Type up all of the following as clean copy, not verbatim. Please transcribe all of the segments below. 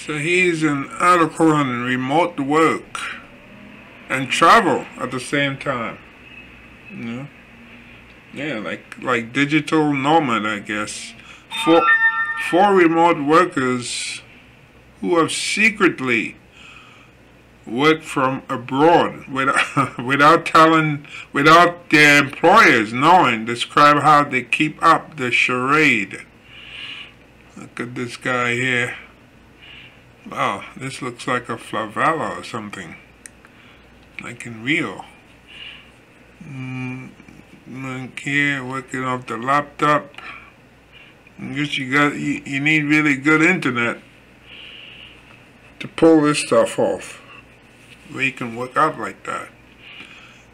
So here's an article on remote work and travel at the same time. You know? Yeah, like digital nomad, I guess. Four remote workers who have secretly worked from abroad without their employers knowing, describe how they keep up the charade. Look at this guy here. Wow, this looks like a favela or something, like in Rio. Here, working off the laptop. I guess you need really good internet to pull this stuff off, where you can work out like that.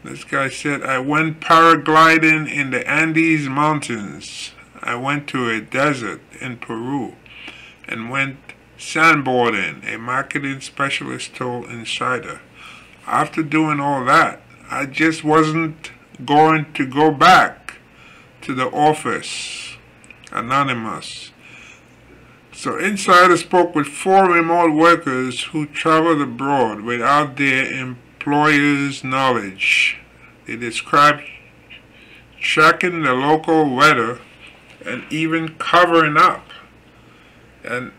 This guy said, I went paragliding in the Andes Mountains. I went to a desert in Peru and went sandboarding, a marketing specialist told Insider. After doing all that, I just wasn't going to go back to the office. Anonymous. So Insider spoke with 4 remote workers who traveled abroad without their employers' knowledge. They described tracking the local weather and even covering up an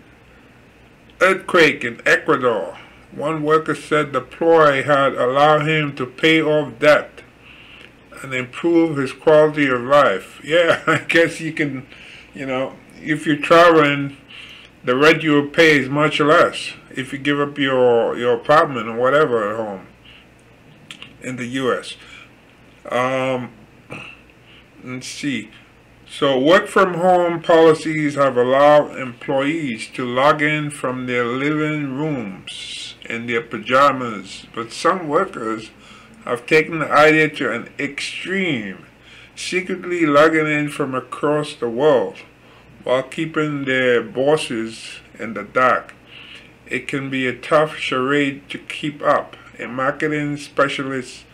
earthquake in Ecuador. One worker said the ploy had allowed him to pay off debt and improve his quality of life. Yeah, I guess you can, if you're traveling, the rent you will pay is much less if you give up your apartment or whatever at home in the U.S. Let's see. So work from home policies have allowed employees to log in from their living rooms in their pajamas, but some workers have taken the idea to an extreme, secretly logging in from across the world while keeping their bosses in the dark. It can be a tough charade to keep up. A marketing specialist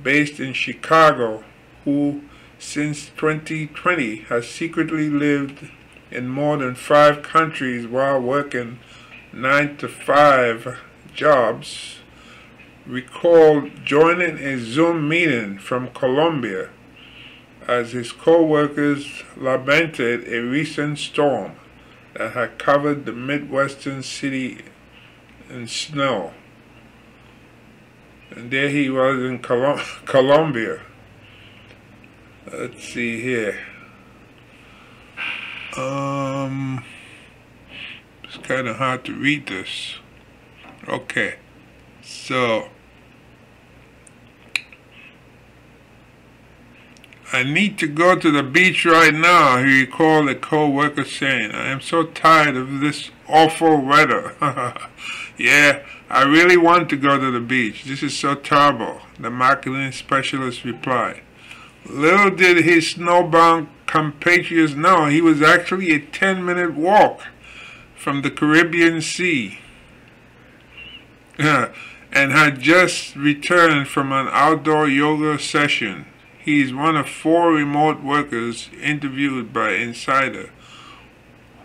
based in Chicago who since 2020 has secretly lived in more than 5 countries while working 9-to-5 jobs, recalled joining a Zoom meeting from Colombia as his co-workers lamented a recent storm that had covered the Midwestern city in snow. And there he was in Colombia. Let's see here. It's kind of hard to read this. Okay, so I need to go to the beach right now, he recalled a co-worker saying. I am so tired of this awful weather. Yeah, I really want to go to the beach. This is so terrible, the marketing specialist replied. Little did his snowbound compatriots know he was actually a 10-minute walk from the Caribbean Sea and had just returned from an outdoor yoga session. He is one of 4 remote workers interviewed by Insider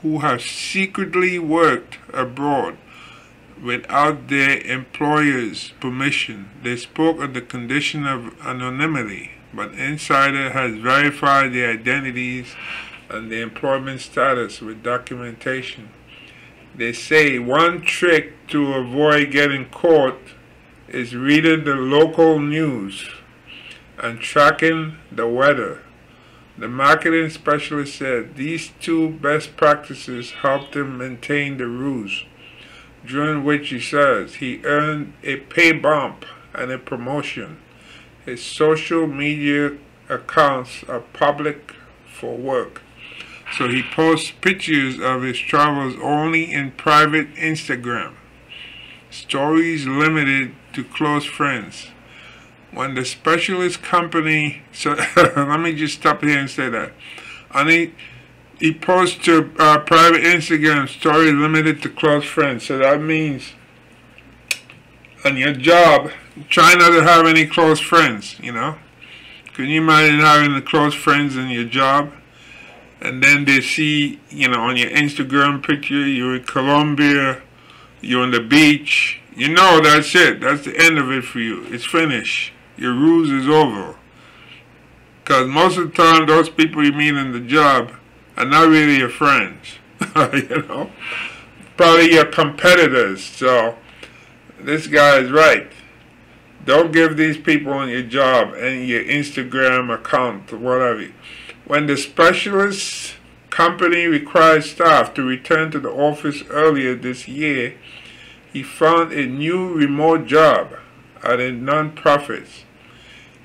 who have secretly worked abroad without their employer's permission. They spoke on the condition of anonymity, but Insider has verified their identities and their employment status with documentation. They say one trick to avoid getting caught is reading the local news and tracking the weather. The marketing specialist said these 2 best practices helped him maintain the ruse, during which he says he earned a pay bump and a promotion. His social media accounts are public for work, so he posts pictures of his travels only in private Instagram. Stories limited to close friends. When the specialist company, so let me just stop here and say that. He posts to private Instagram stories limited to close friends. So that means on your job, try not to have any close friends, Can you imagine having the close friends in your job? And then they see, on your Instagram picture, you're in Colombia You're on the beach. You know that's it. That's the end of it for you. It's finished. Your ruse is over. Because most of the time, those people you meet in the job are not really your friends. You know? Probably your competitors. So, this guy is right. Don't give these people on your job and your Instagram account or whatever. When the specialist company required staff to return to the office earlier this year, he found a new remote job at a non-profit.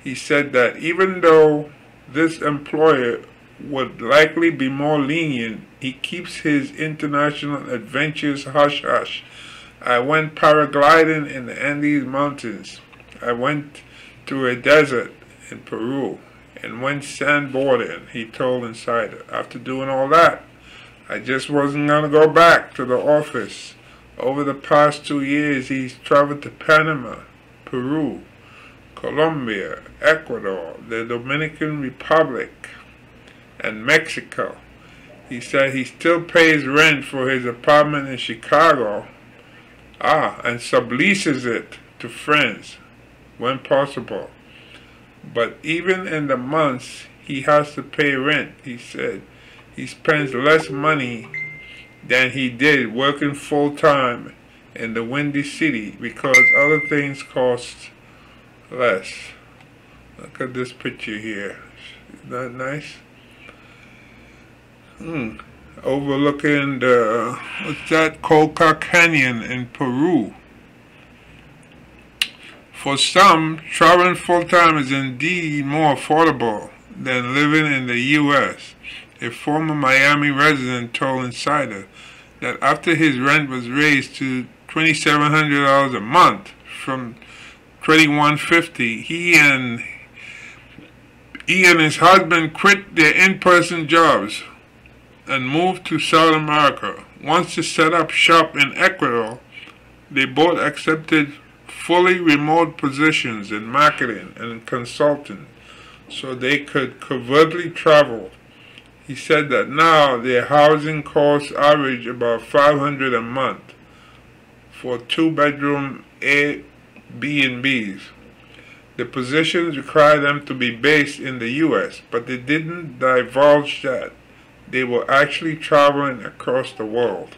He said that even though this employer would likely be more lenient, he keeps his international adventures hush-hush. I went paragliding in the Andes Mountains. I went to a desert in Peru and went sandboarding, he told Insider. After doing all that, I just wasn't going to go back to the office. Over the past 2 years, he's traveled to Panama, Peru, Colombia, Ecuador, the Dominican Republic, and Mexico. He said he still pays rent for his apartment in Chicago, and subleases it to friends when possible. But even in the months he has to pay rent, he said, he spends less money than he did working full-time in the Windy City because other things cost less. Look at this picture here. Isn't that nice? Overlooking the, what's that, Colca Canyon in Peru. For some, traveling full-time is indeed more affordable than living in the U.S. A former Miami resident told Insider that after his rent was raised to $2,700 a month from $2,150, he and his husband quit their in-person jobs and moved to South America. Once they set up shop in Ecuador, they both accepted fully remote positions in marketing and consulting so they could covertly travel. He said that now their housing costs average about $500 a month for 2-bedroom Airbnbs. The positions require them to be based in the U.S., but they didn't divulge that they were actually traveling across the world.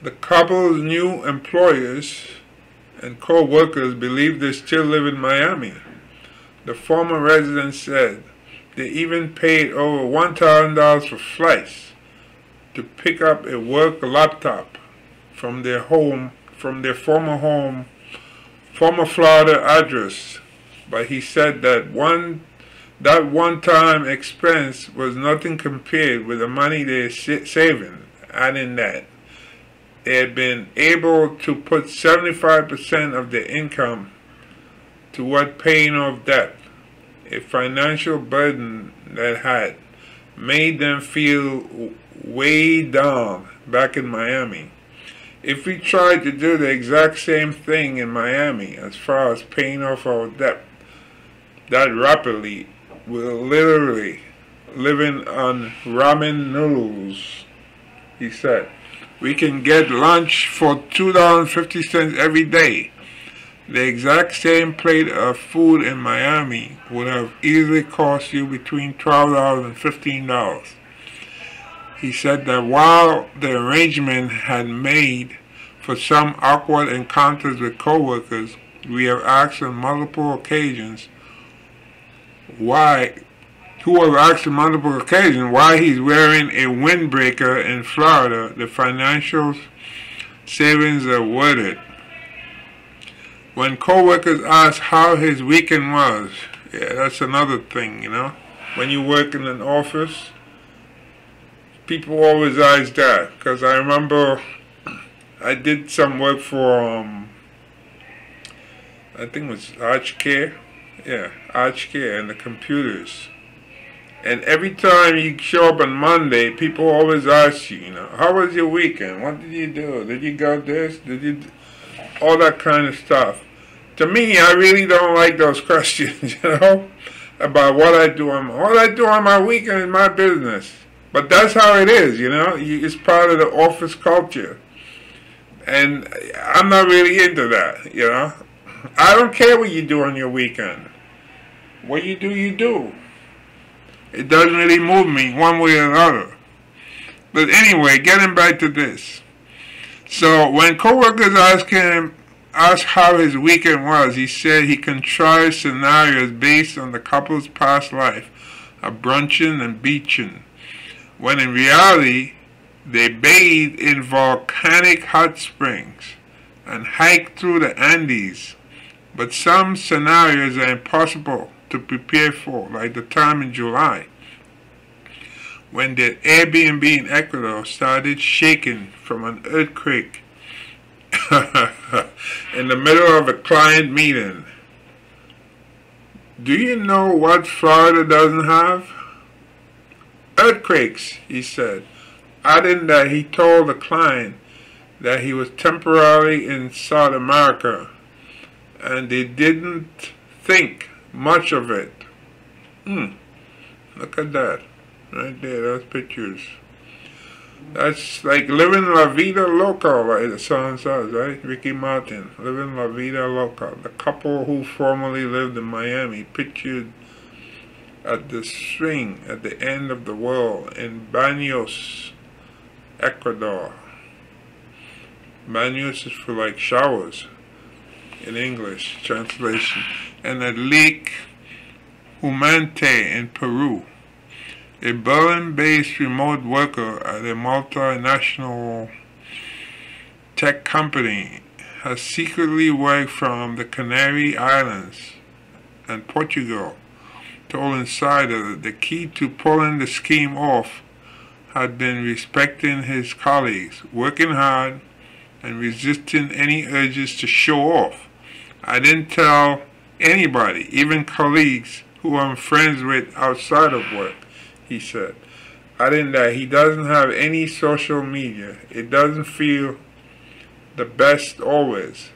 The couple's new employers and co-workers believe they still live in Miami. The former resident said they even paid over $1,000 for flights to pick up a work laptop from their former Florida address. But he said that one-time expense was nothing compared with the money they're saving, adding that they had been able to put 75% of their income toward paying off debt, a financial burden that had made them feel weighed down back in Miami. If we tried to do the exact same thing in Miami as far as paying off our debt that rapidly, we're literally living on ramen noodles, he said. We can get lunch for $2.50 every day. The exact same plate of food in Miami would have easily cost you between $12 and $15. He said that while the arrangement had made for some awkward encounters with coworkers, we have asked on multiple occasions why he's wearing a windbreaker in Florida. The financial savings are worth it. When co-workers ask how his weekend was, yeah, that's another thing, you know. When you work in an office, people always ask that. Because I remember I did some work for, I think it was Archcare. Yeah, Archcare and the computers. And every time you show up on Monday, people always ask you, you know, how was your weekend? What did you do? Did you go this? Did you all that kind of stuff? To me, I really don't like those questions, you know, about what I do on my weekend is my business. But that's how it is, you know. It's part of the office culture. And I'm not really into that, you know. I don't care what you do on your weekend. What you do, you do. It doesn't really move me one way or another. But anyway, getting back to this. So when coworkers asked how his weekend was, he said he contrived scenarios based on the couple's past life of brunching and beaching, when in reality they bathed in volcanic hot springs and hiked through the Andes. But some scenarios are impossible to prepare for, like the time in July when the Airbnb in Ecuador started shaking from an earthquake in the middle of a client meeting. Do you know what Florida doesn't have? Earthquakes, he said, adding that he told the client that he was temporarily in South America and they didn't think much of it. Look at that. Right there, those pictures. That's like living La Vida Loca, like the song says, right? Ricky Martin, living La Vida Loca. The couple who formerly lived in Miami, pictured at the swing at the end of the world in Baños, Ecuador. Baños is for like showers in English translation. And at Lake Humante in Peru. A Berlin-based remote worker at a multinational tech company has secretly worked from the Canary Islands and Portugal, told Insider that the key to pulling the scheme off had been respecting his colleagues, working hard, and resisting any urges to show off. I didn't tell anybody, even colleagues who I'm friends with outside of work, he said, adding that he doesn't have any social media. It doesn't feel the best always,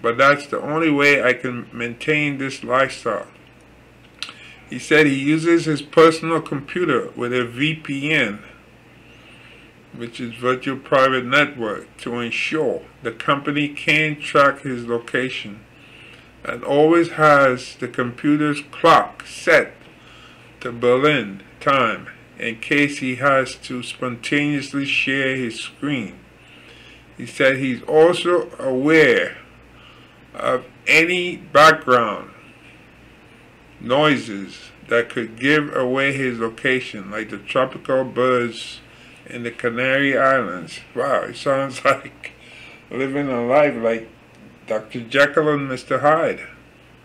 but that's the only way I can maintain this lifestyle. He said he uses his personal computer with a VPN, which is virtual private network, to ensure the company can't track his location, and always has the computer's clock set to Berlin time in case he has to spontaneously share his screen. He said he's also aware of any background noises that could give away his location, like the tropical birds in the Canary Islands. Wow, it sounds like living a life like Dr. Jekyll and Mr. Hyde,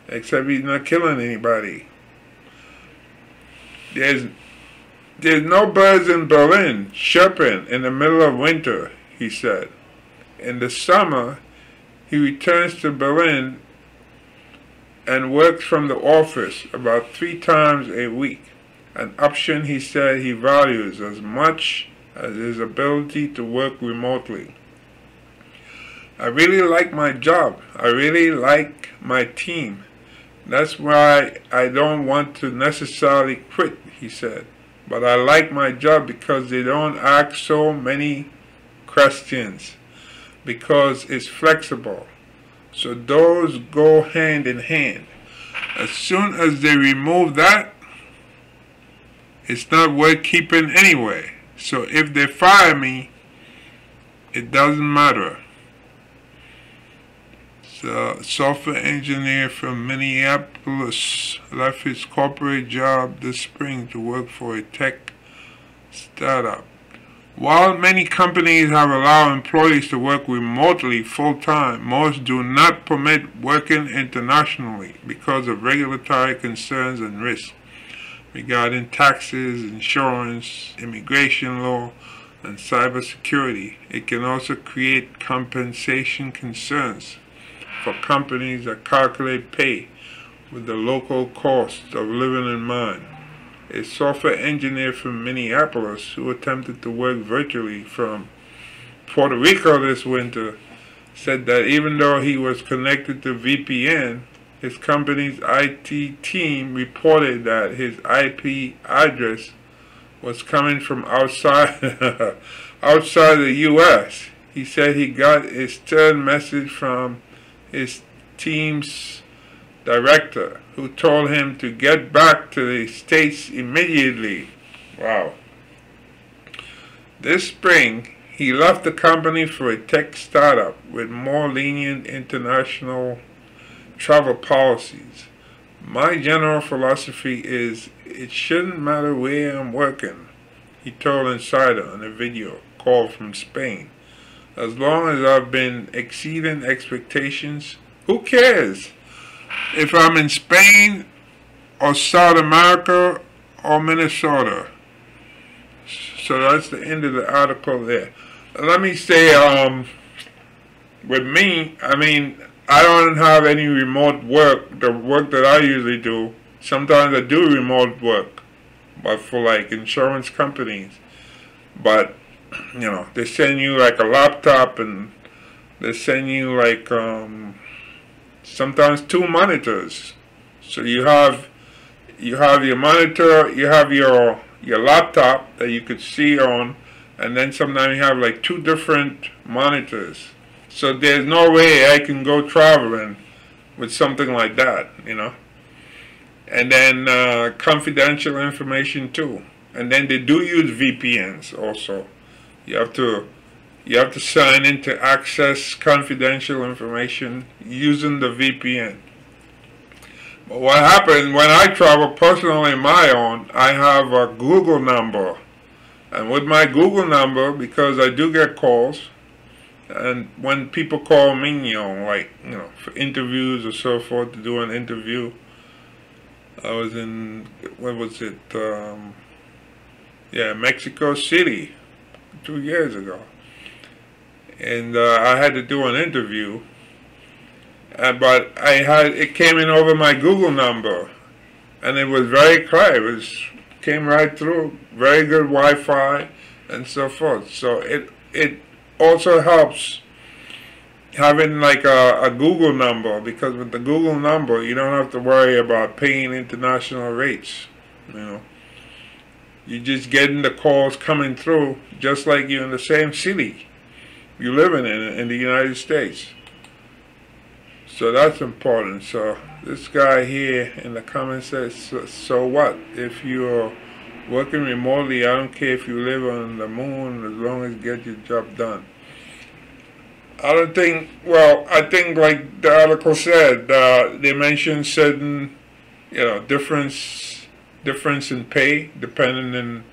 except he's not killing anybody. There's no birds in Berlin chirping in the middle of winter, he said. In the summer, he returns to Berlin and works from the office about 3 times a week, an option he said he values as much as his ability to work remotely. I really like my job. I really like my team. That's why I don't want to necessarily quit, he said. But I like my job because they don't ask so many questions, because it's flexible. So those go hand in hand. As soon as they remove that, it's not worth keeping anyway. So if they fire me, it doesn't matter. The software engineer from Minneapolis left his corporate job this spring to work for a tech startup. While many companies have allowed employees to work remotely full-time, most do not permit working internationally because of regulatory concerns and risks regarding taxes, insurance, immigration law, and cybersecurity. It can also create compensation concerns for companies that calculate pay with the local cost of living in mind. A software engineer from Minneapolis who attempted to work virtually from Puerto Rico this winter said that even though he was connected to VPN, his company's IT team reported that his IP address was coming from outside the US. He said he got his stern message from his team's director, who told him to get back to the States immediately. Wow. This spring, he left the company for a tech startup with more lenient international travel policies. My general philosophy is it shouldn't matter where I'm working, he told Insider in a video call from Spain. As long as I've been exceeding expectations, who cares if I'm in Spain or South America or Minnesota? So that's the end of the article there. Let me say, with me, I mean, I don't have any remote work. The work that I usually do, sometimes I do remote work, but for like insurance companies. But, you know, they send you like a laptop, and they send you like sometimes 2 monitors. So you have your monitor, you have your laptop that you could see on, and then sometimes you have like 2 different monitors. So there's no way I can go traveling with something like that, you know. And then confidential information too. And then they do use VPNs also. You have to sign in to access confidential information using the VPN. But what happens when I travel personally my own, I have a Google number. And with my Google number, because I do get calls, and when people call me, like, for interviews or so forth, to do an interview, I was in, what was it, Mexico City 2 years ago. And I had to do an interview, but it came in over my Google number, and it was very clear. It came right through, very good Wi-Fi, and so forth. So it also helps having like a Google number, because with the Google number you don't have to worry about paying international rates. You're just getting the calls coming through just like you're in the same city you live in the United States. So that's important. So this guy here in the comments says, so what if you're working remotely? I don't care if you live on the moon, as long as you get your job done. I think like the article said, they mentioned certain, difference in pay depending on,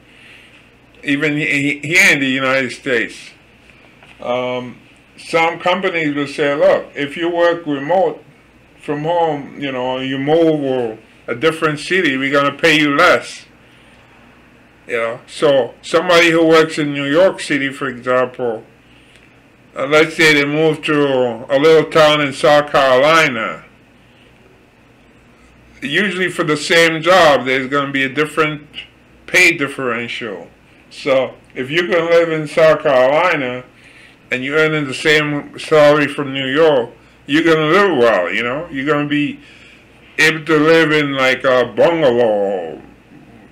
even here in the United States. Some companies will say, look, if you work remote from home, you move or a different city, we're going to pay you less. So somebody who works in New York City, for example, let's say they move to a little town in South Carolina. Usually for the same job, there's going to be a different pay differential. So if you can live in South Carolina and you're earning the same salary from New York, you're going to live well, You're going to be able to live in like a bungalow,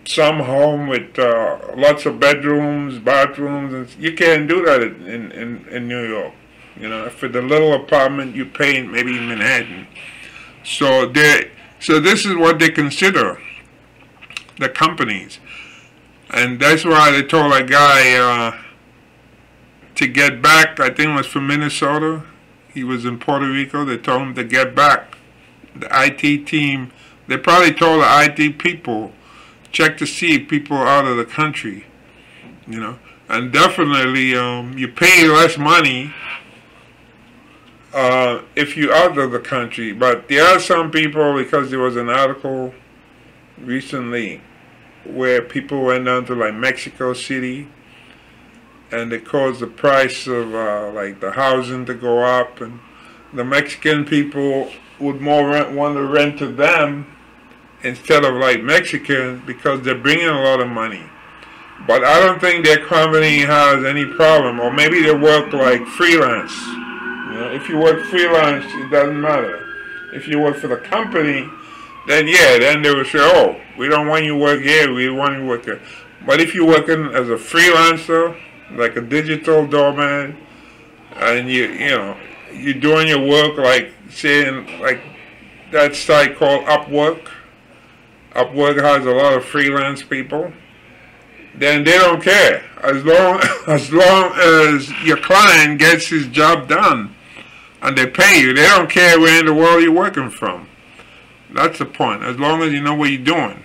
some home with lots of bedrooms, bathrooms, and you can't do that in New York. For the little apartment you pay maybe in Manhattan. So this is what they consider, the companies, and that's why they told a guy to get back. I think it was from Minnesota. He was in Puerto Rico. They told him to get back. The IT team, they probably told the IT people, check to see if people are out of the country, and definitely you pay less money if you're out of the country. But there are some people, because there was an article recently where people went down to like Mexico City, and they caused the price of like the housing to go up, and the Mexican people would more want to rent to them instead of like Mexicans, because they're bringing a lot of money. But I don't think their company has any problem, or maybe they work like freelance. If you work freelance, it doesn't matter. If you work for the company, then yeah, then they will say, oh, we don't want you to work here, we want you to work here. But if you're working as a freelancer, like a digital doorman, and you're doing your work, like saying like that site called Upwork. Upwork has a lot of freelance people. Then they don't care as long as your client gets his job done and they pay you. They don't care where in the world you're working from. That's the point. As long as you know what you're doing.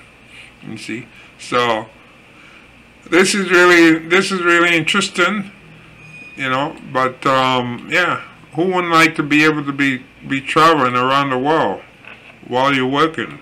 You see. So this is really interesting. But yeah, who wouldn't like to be able to be traveling around the world while you're working?